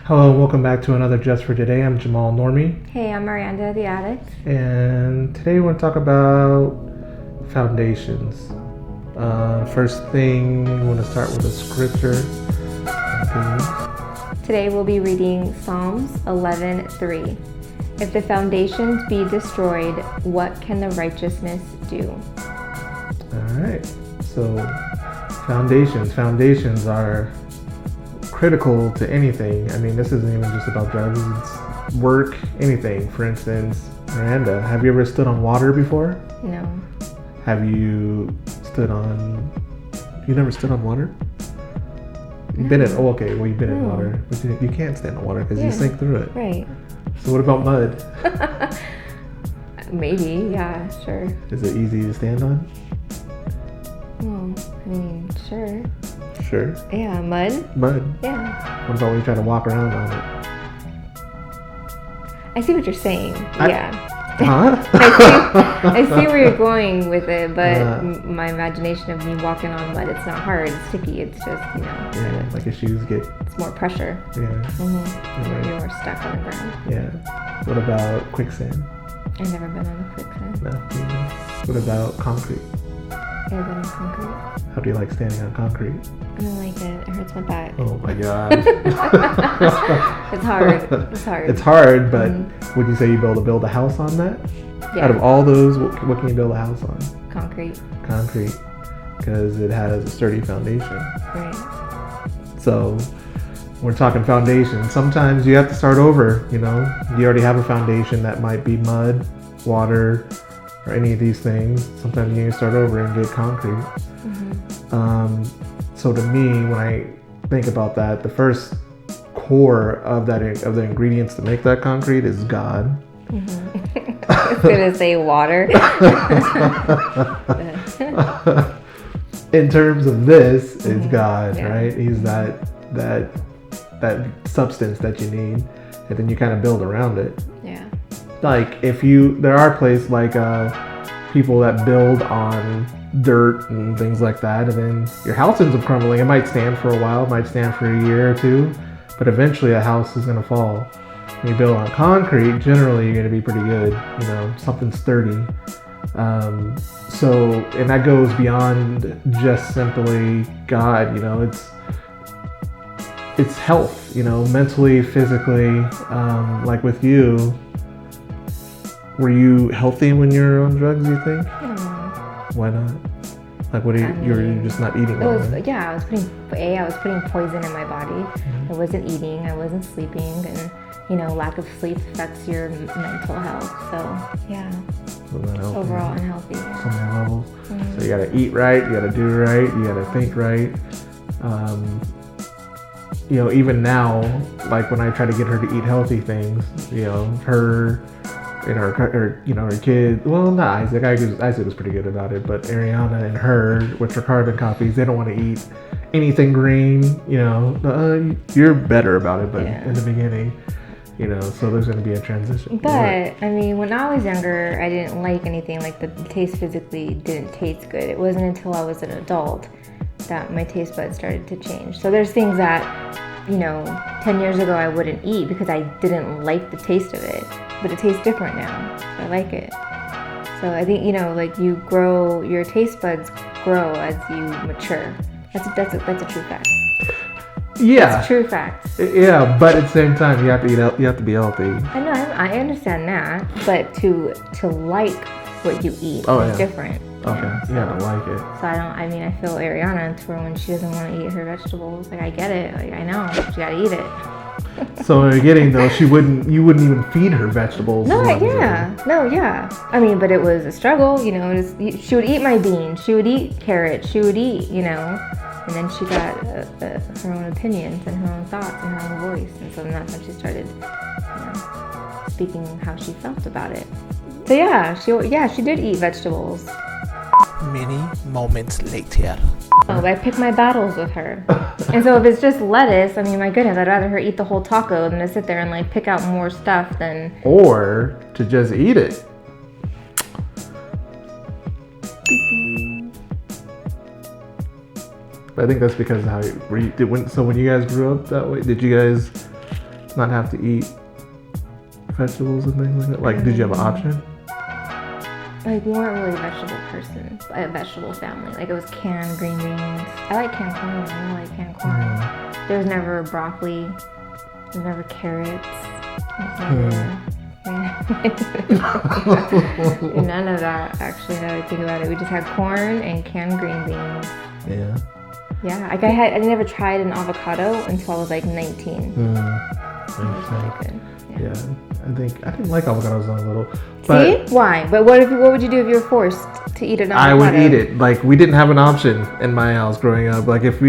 Hello, welcome back to another Just for Today. I'm Jamal Normie. Hey, I'm Miranda, the addict. And today we're going to talk about foundations. First thing, we want to start with a scripture. Today we'll be reading Psalms 11:3. If the foundations be destroyed, what can the righteousness do? All right. So, foundations are critical to anything. I mean, this isn't even just about drugs, it's work, anything. For instance, Miranda, have you ever stood on water before? No. Have you never stood on water? You've been in, you've been in water, but you can't stand on water because you sink through it. Right. So what about mud? Maybe, yeah, sure. Is it easy to stand on? Well, I mean, sure. Sure. Yeah, mud? Mud. Yeah. What about when you try to walk around on it? I see what you're saying. Yeah. Huh? I see where you're going with it, but my imagination of me walking on mud, it's not hard, it's sticky, it's just, Yeah, like your shoes get... It's more pressure. Yeah. Mm-hmm. You're more stuck on the ground. Yeah. What about quicksand? I've never been on a quicksand. No. What about concrete? I've been on concrete. How do you like standing on concrete? I don't like it. It hurts my back. Oh my god. It's hard. It's hard, but would you say you'd be able to build a house on that? Yeah. Out of all those, what can you build a house on? Concrete. Concrete. Because it has a sturdy foundation. Right. So, we're talking foundation. Sometimes you have to start over, You already have a foundation that might be mud, water, or any of these things. Sometimes you need to start over and get concrete. So to me, when I think about that, the first core of the ingredients to make that concrete is God. I was gonna say water. In terms of this, it's God, right? He's that substance that you need, and then you kind of build around it. Yeah. Like there are places like people that build on dirt and things like that, and then your house ends up crumbling. It might stand for a while, it might stand for a year or two, but eventually a house is going to fall. When you build on concrete, generally you're going to be pretty good, something sturdy. And that goes beyond just simply God, it's health, mentally, physically. Like with you, were you healthy when you were on drugs, you think? Why not? Like, you're just not eating well, right? Yeah, I was putting poison in my body. I wasn't eating, I wasn't sleeping, and lack of sleep affects your mental health. So yeah, overall unhealthy. So many levels. So you gotta eat right, you gotta do right, you gotta think right. Even now, like when I try to get her to eat healthy things, her and her kid, well, not Isaac. Isaac was pretty good about it, but Ariana and her, with her carbon copies, they don't want to eat anything green. You're better about it, but in the beginning, so there's going to be a transition. But I mean, when I was younger, I didn't like anything. Like the taste physically didn't taste good. It wasn't until I was an adult that my taste buds started to change. So there's things that 10 years ago I wouldn't eat because I didn't like the taste of it. But it tastes different now. So I like it. So I think, like you grow, your taste buds grow as you mature. That's a true fact. Yeah. That's a true fact. Yeah, but at the same time, you have to eat. You have to be healthy. I know. I understand that, but to like what you eat is different. Okay. You gotta like it. So I feel Ariana to where when she doesn't want to eat her vegetables, like I get it. Like I know she gotta eat it. So in the beginning, though, you wouldn't even feed her vegetables. No, yeah. I mean, but it was a struggle, she would eat my beans, she would eat carrots, she would eat, and then she got her own opinions and her own thoughts and her own voice, and so that's when she started, speaking how she felt about it. So she did eat vegetables. Many moments later. I pick my battles with her. And so if it's just lettuce, I mean, my goodness, I'd rather her eat the whole taco than to sit there and pick out more stuff than... Or to just eat it. But I think that's because of how so when you guys grew up that way, did you guys not have to eat vegetables and things like that? Like, did you have an option? Like, we weren't really a vegetable person, a vegetable family. Like, it was canned green beans. I like canned corn. I really like canned corn. There was never broccoli. There was never carrots. None of that, actually, now that I think about it. We just had corn and canned green beans. Yeah. Yeah, like I never tried an avocado until I was like 19. It was really good. Yeah, I didn't like avocados when I was little. But see? Why? But what would you do if you were forced to eat an avocado? I would eat it. Like, we didn't have an option in my house growing up. Like, if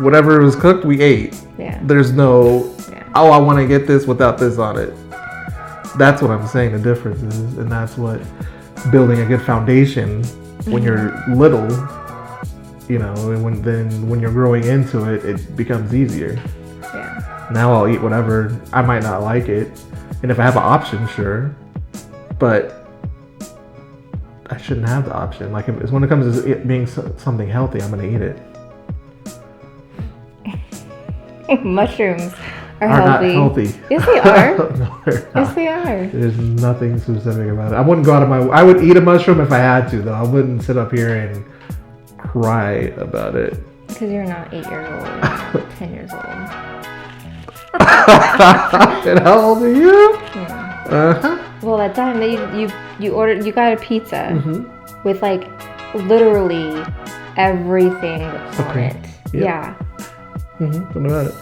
whatever was cooked, we ate. Yeah. There's no, oh, I want to get this without this on it. That's what I'm saying the difference is. And that's what building a good foundation when you're little, you know, and when you're growing into it, it becomes easier. Yeah. Now I'll eat whatever. I might not like it. And if I have an option, sure. But I shouldn't have the option. Like, when it comes to it being something healthy, I'm going to eat it. Mushrooms are not healthy. Yes, they are. No, they're not. Yes, they are. There's nothing specific about it. I wouldn't go out of I would eat a mushroom if I had to, though. I wouldn't sit up here and cry about it. Because you're not 8 years old. You're 10 years old. And how old are you? Yeah. Well, that time that you got a pizza with like literally everything on it. Yeah. What about it?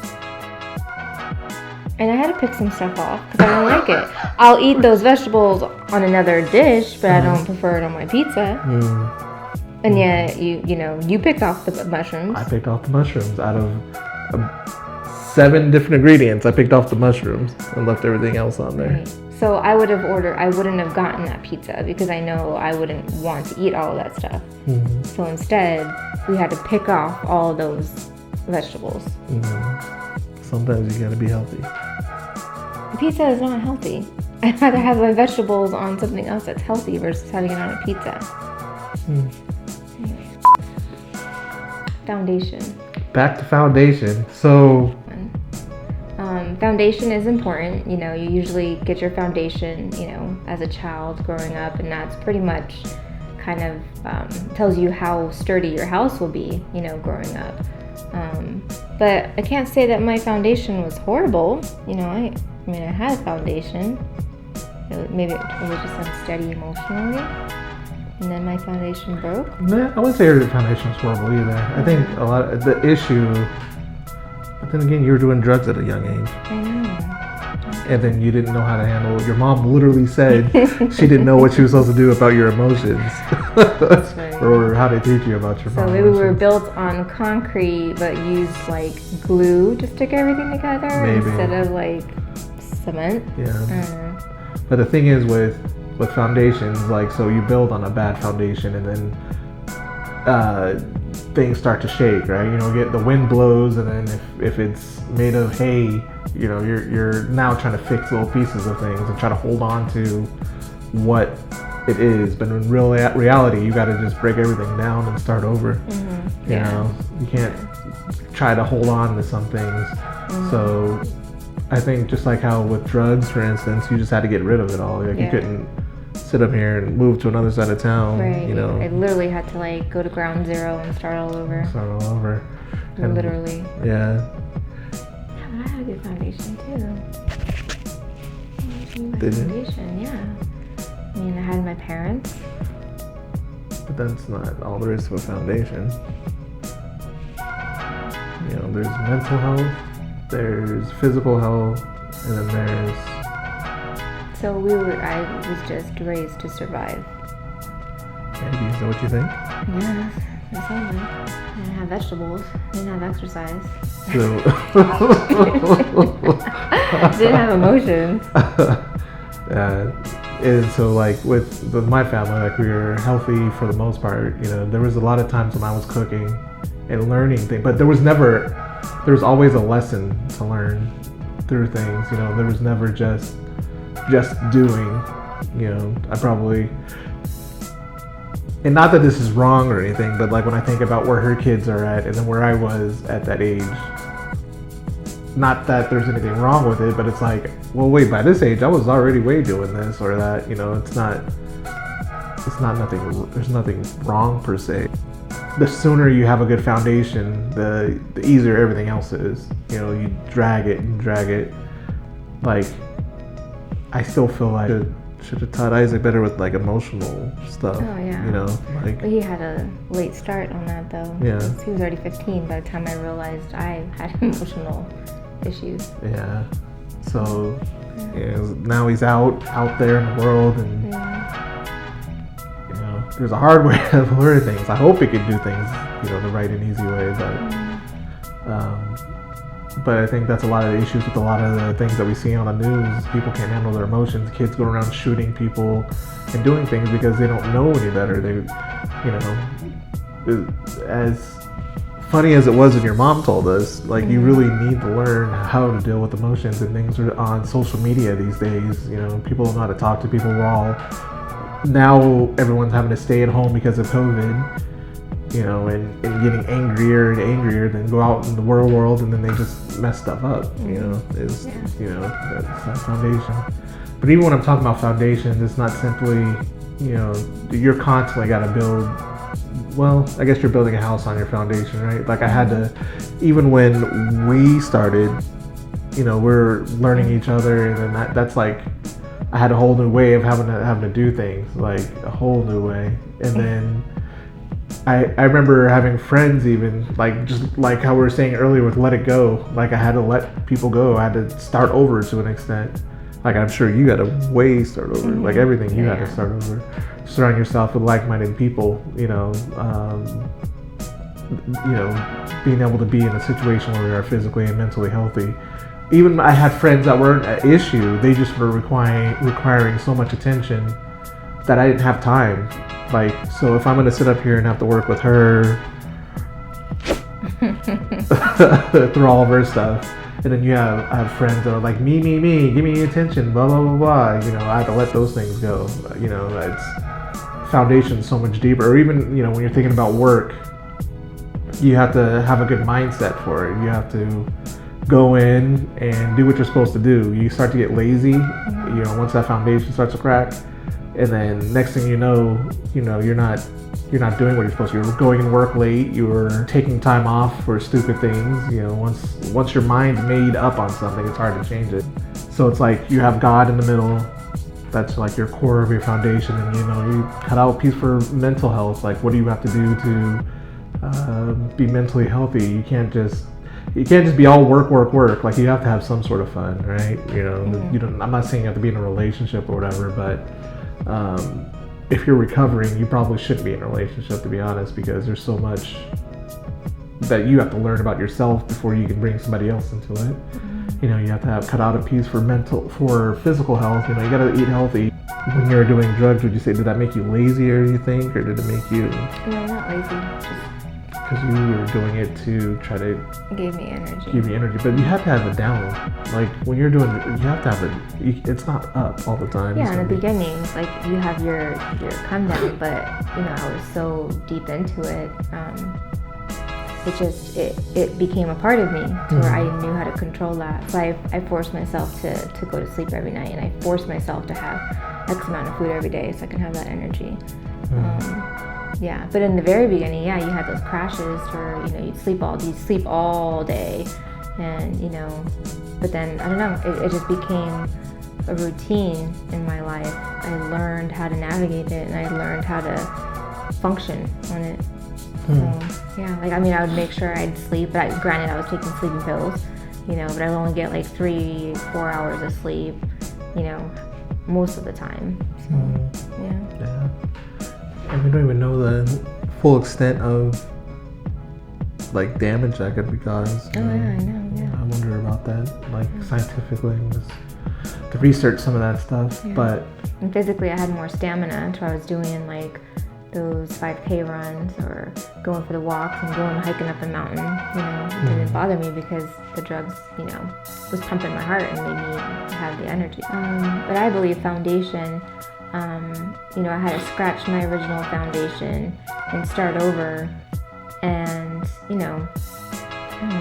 And I had to pick some stuff off because I don't like it. I'll eat those vegetables on another dish, but I don't prefer it on my pizza. And yet, you picked off the mushrooms. I picked off the mushrooms out of 7 different ingredients. I picked off the mushrooms and left everything else on there. Right. So I wouldn't have gotten that pizza because I know I wouldn't want to eat all of that stuff. So instead, we had to pick off all of those vegetables. Sometimes you gotta be healthy. The pizza is not healthy. I'd rather have my vegetables on something else that's healthy versus having it on a pizza. Foundation. Back to foundation. So foundation is important. You know, you usually get your foundation, as a child growing up, and that's pretty much kind of tells you how sturdy your house will be, growing up. But I can't say that my foundation was horrible. I had a foundation. Maybe it was just unsteady emotionally. And then my foundation broke? Nah, I wouldn't say your foundation was horrible either. I think a lot of the issue, but then again, you were doing drugs at a young age. I know. And then you didn't know how to handle it. Your mom literally said she didn't know what she was supposed to do about your emotions. That's right. Or how to teach you about your So maybe we were built on concrete, but used like glue to stick everything together instead of like cement. Yeah. But the thing is with foundations, like, so you build on a bad foundation and then things start to shake, right? Get the wind blows, and then if it's made of hay, you're now trying to fix little pieces of things and try to hold on to what it is. But in reality, you got to just break everything down and start over. You can't try to hold on to some things. So I think just like how with drugs, for instance, you just had to get rid of it all. Like, you couldn't sit up here and move to another side of town. Right. I literally had to like go to ground zero and start all over. And, literally. Yeah. Yeah, but I had a good foundation too. Did you? Yeah. I had my parents. But that's not all there is to a foundation. There's mental health, there's physical health, and then there's... So I was just raised to survive. Maybe, is that what you think? Yeah, that sounds like. I didn't have vegetables, didn't have exercise. So... didn't have emotions. And so, like, with my family, like, we were healthy for the most part. There was a lot of times when I was cooking and learning things, but there was always a lesson to learn through things. There was never just doing. I probably, and not that this is wrong or anything, but like when I think about where her kids are at and then where I was at that age, not that there's anything wrong with it, but it's like, well, wait, by this age, I was already way doing this or that. You know, it's not nothing. There's nothing wrong per se. The sooner you have a good foundation, the easier everything else is. You know, you drag it. Like, I still feel like I should have taught Isaac better with like emotional stuff. Oh yeah. You know, like. But he had a late start on that though. Yeah. He was already 15 by the time I realized I had emotional issues. Yeah. So, yeah, now he's out there in the world, and you know, there's a hard way to learn things. I hope he can do things, you know, the right and easy way, but I think that's a lot of the issues with a lot of the things that we see on the news. People can't handle their emotions. Kids go around shooting people and doing things because they don't know any better. They, you know, as funny as it was when your mom told us, like, you really need to learn how to deal with emotions, and things are on social media these days. You know, people don't know how to talk to people. We're all, now everyone's having to stay at home because of COVID, you know, and getting angrier and angrier, then go out in the real world and then they just mess stuff up, you know, you know, that's that foundation. But even when I'm talking about foundations, it's not simply, you know, you're constantly got to build. Well, I guess you're building a house on your foundation, right? Like I had to, even when we started, you know, we're learning each other, and then that's like, I had a whole new way of having to do things, like a whole new way. And then I remember having friends, even like, just like how we were saying earlier with let it go, like I had to let people go. I had to start over to an extent. Like I'm sure you got to start over, like everything you had to start over. Surround yourself with like-minded people, you know, being able to be in a situation where we are physically and mentally healthy. Even I had friends that weren't an issue, they just were requiring so much attention that I didn't have time. Like, so if I'm gonna sit up here and have to work with her through all of her stuff, and then I have friends that are like, me, give me attention, blah, blah, blah, blah. You know, I have to let those things go. You know, it's foundation so much deeper. Or even, you know, when you're thinking about work, you have to have a good mindset for it. You have to go in and do what you're supposed to do. You start to get lazy, you know, once that foundation starts to crack. And then next thing you know, you're not doing what you're supposed to. You're going to work late. You're taking time off for stupid things. You know, once your mind's made up on something, it's hard to change it. So it's like you have God in the middle. That's like your core of your foundation, and you know, you cut out a piece for mental health. Like, what do you have to do to be mentally healthy? You can't just be all work. Like, you have to have some sort of fun, right? You know, you don't. I'm not saying you have to be in a relationship or whatever, but if you're recovering, you probably shouldn't be in a relationship, to be honest, because there's so much that you have to learn about yourself before you can bring somebody else into it. You know, you have to cut out a piece for physical health. You know, you gotta eat healthy. When you're doing drugs, would you say, did that make you lazier, you think, or did it make you? No, not lazy. Just because you were doing it to try to give me energy. But you have to have it down. Like when you're doing, you have to have it. It's not up all the time. Yeah, in the beginning, like you have your come down, but you know, I was so deep into it. It became a part of me to where I knew how to control that. So I forced myself to go to sleep every night, and I forced myself to have X amount of food every day so I can have that energy. Yeah, but in the very beginning, you had those crashes where, you know, you'd sleep all day, and, you know, but then, I don't know, it just became a routine in my life. I learned how to navigate it, and I learned how to function on it. So, yeah, like, I mean, I would make sure I'd sleep, but granted, I was taking sleeping pills, you know, but I would only get like 3-4 hours of sleep, you know, most of the time. So, yeah. And we don't even know the full extent of like damage that could be caused. Oh, yeah, I know, yeah. I wonder about that, like scientifically, just to research some of that stuff. Yeah. But and physically, I had more stamina, so I was doing like those 5K runs or going for the walks and hiking up a mountain. You know, it didn't bother me because the drugs, you know, was pumping my heart and made me have the energy. But I believe foundation. You know, I had to scratch my original foundation and start over, and, you know,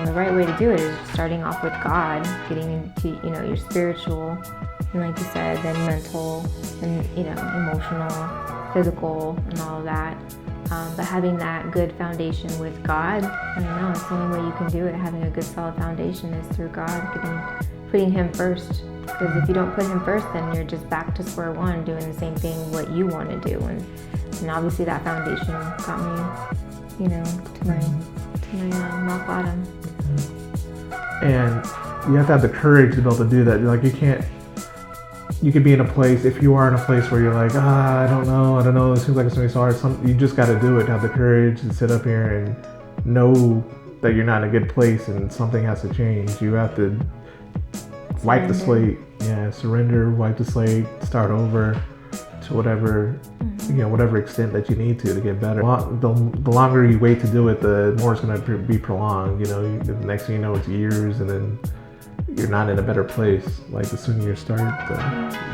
the right way to do it is starting off with God, getting into, your spiritual, and like you said, then mental, and, emotional, physical, and all of that. But having that good foundation with God, I don't know, it's the only way you can do it. Having a good solid foundation is through God, putting Him first. Because if you don't put Him first, then you're just back to square one, doing the same thing what you want to do. And obviously that foundation got me, to my rock bottom. And you have to have the courage to be able to do that. Like you could be in a place, if you are in a place where you're like, I don't know, it seems like it's going to be so hard. You just got to do it, have the courage to sit up here and know that you're not in a good place and something has to change. You have to wipe the slate. Yeah, surrender, wipe the slate, start over to whatever, whatever extent that you need to get better. The longer you wait to do it, the more it's going to be prolonged. The next thing you know, it's years, and then you're not in a better place. Like the sooner you start, the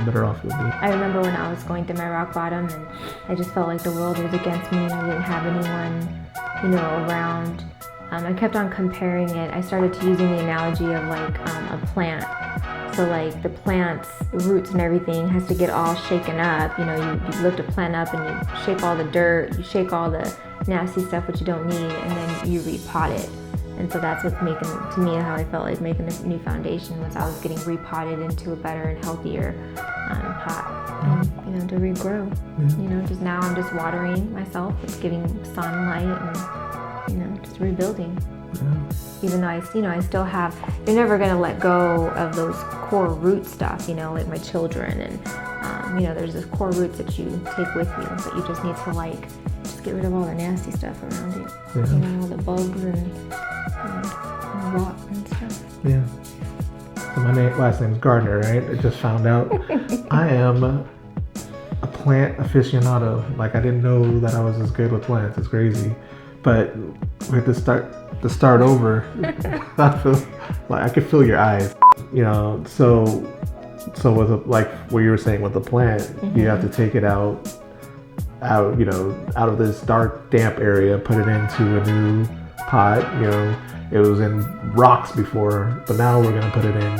better off you'll be. I remember when I was going through my rock bottom, and I just felt like the world was against me, and I didn't have anyone, around. I kept on comparing it. I started to using the analogy of like a plant. So like the plant's roots and everything has to get all shaken up. You lift a plant up and you shake all the dirt, you shake all the nasty stuff which you don't need, and then you repot it. And so that's what's making, to me, how I felt like making a new foundation was I was getting repotted into a better and healthier pot, and, to regrow. Just now I'm just watering myself, it's giving sunlight and, just rebuilding. Even though I still have, you're never going to let go of those core root stuff, like my children, and, there's this core roots that you take with you, but you just need to just get rid of all the nasty stuff around you, all the bugs and rot and stuff. Yeah. So my last name is Gardner, right? I just found out I am a plant aficionado. Like I didn't know that I was as good with plants. It's crazy. But we have to start over. I could feel your eyes. So with like what you were saying with the plant, you have to take it out of this dark, damp area, put it into a new pot. It was in rocks before, but now we're gonna put it in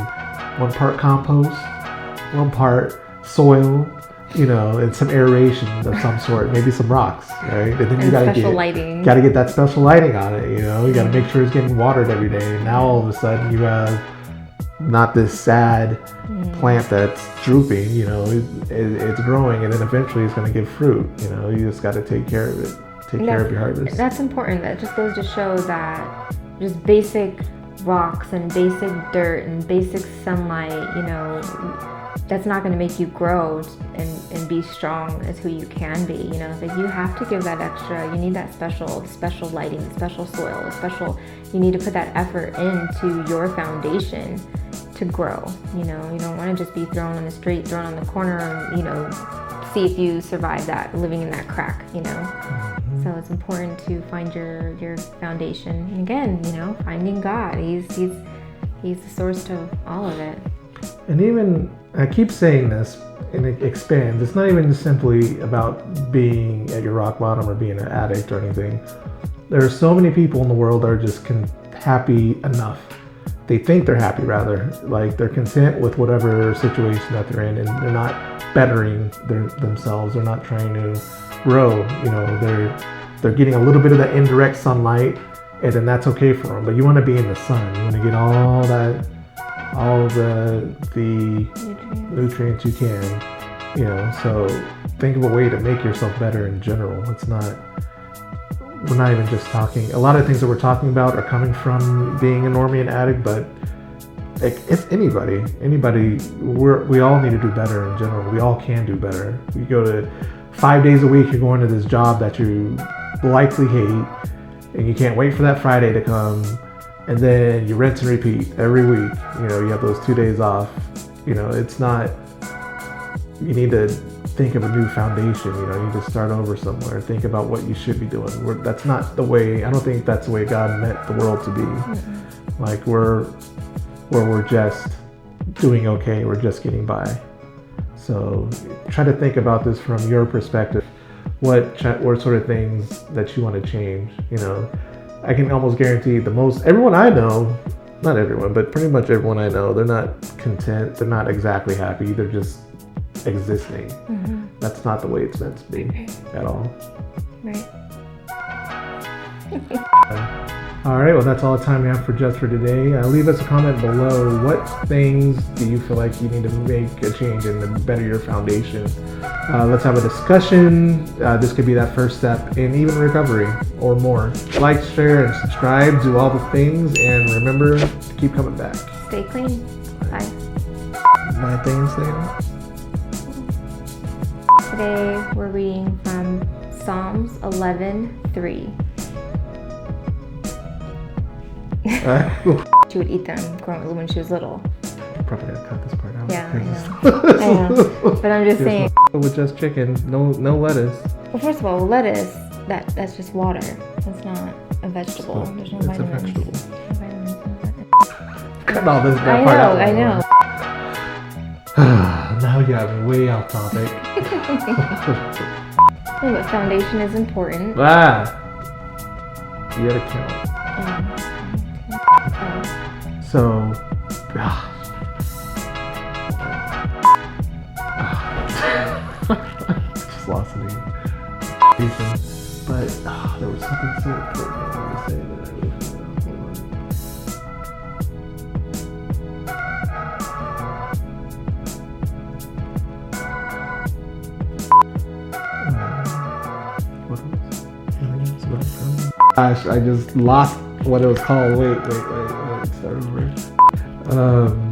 1 part compost, 1 part soil, and some aeration of some sort, maybe some rocks, right? And then you gotta get that special lighting on it. You gotta make sure it's getting watered every day. Now all of a sudden you have not this sad plant that's drooping. It's growing, and then eventually it's gonna give fruit. You just gotta take care of it. Take care of your harvest. That's important. That just goes to show that just basic rocks and basic dirt and basic sunlight, that's not going to make you grow and be strong as who you can be. It's like you have to give that extra. You need that special lighting, special soil, you need to put that effort into your foundation to grow. You don't want to just be thrown on the street, thrown on the corner, and, see if you survive that, living in that crack, So it's important to find your foundation. And again, finding God. He's the source to all of it. And even, I keep saying this, and it expands. It's not even simply about being at your rock bottom or being an addict or anything. There are so many people in the world that are just happy enough. They think they're happy, rather. Like they're content with whatever situation that they're in, and they're not bettering themselves. They're not trying to grow. They're getting a little bit of that indirect sunlight, and then that's okay for them. But you want to be in the sun. You want to get all the nutrients you can. So think of a way to make yourself better in general. We're not even just talking, a lot of things that we're talking about are coming from being a normie and addict, but it's anybody, we all need to do better in general. We all can do better. You go to 5 days a week, you're going to this job that you likely hate, and you can't wait for that Friday to come, and then you rinse and repeat every week. You have those 2 days off. It's not, you need to think of a new foundation. You need to start over somewhere. Think about what you should be doing. That's not the way, I don't think that's the way God meant the world to be. Mm-hmm. Like we're just doing okay, we're just getting by. So try to think about this from your perspective. What sort of things that you want to change? I can almost guarantee everyone I know, not everyone, but pretty much everyone I know, they're not content. They're not exactly happy. They're just existing. That's not the way it's meant to be at all. Right. All right, well, that's all the time we have for today. Leave us a comment below. What things do you feel like you need to make a change in to better your foundation? Let's have a discussion. This could be that first step in even recovery or more. Like, share, and subscribe. Do all the things. And remember to keep coming back. Stay clean. Bye. My things there. Today we're reading from Psalms 11:3. She would eat them when she was little. Probably gotta cut this part out. Yeah, I know. But I'm just saying. With just chicken, no lettuce. Well, first of all, lettuce, that's just water. That's not a vegetable. There's no vitamins. It's a vegetable. No vitamins. Cut all this I part out. know. Now you got me way off topic. Well, but foundation is important. You gotta count. So, just lost it again. But there was something so important I wanted to say that I really forgot. Gosh, I just lost what it was called. Wait. Start over.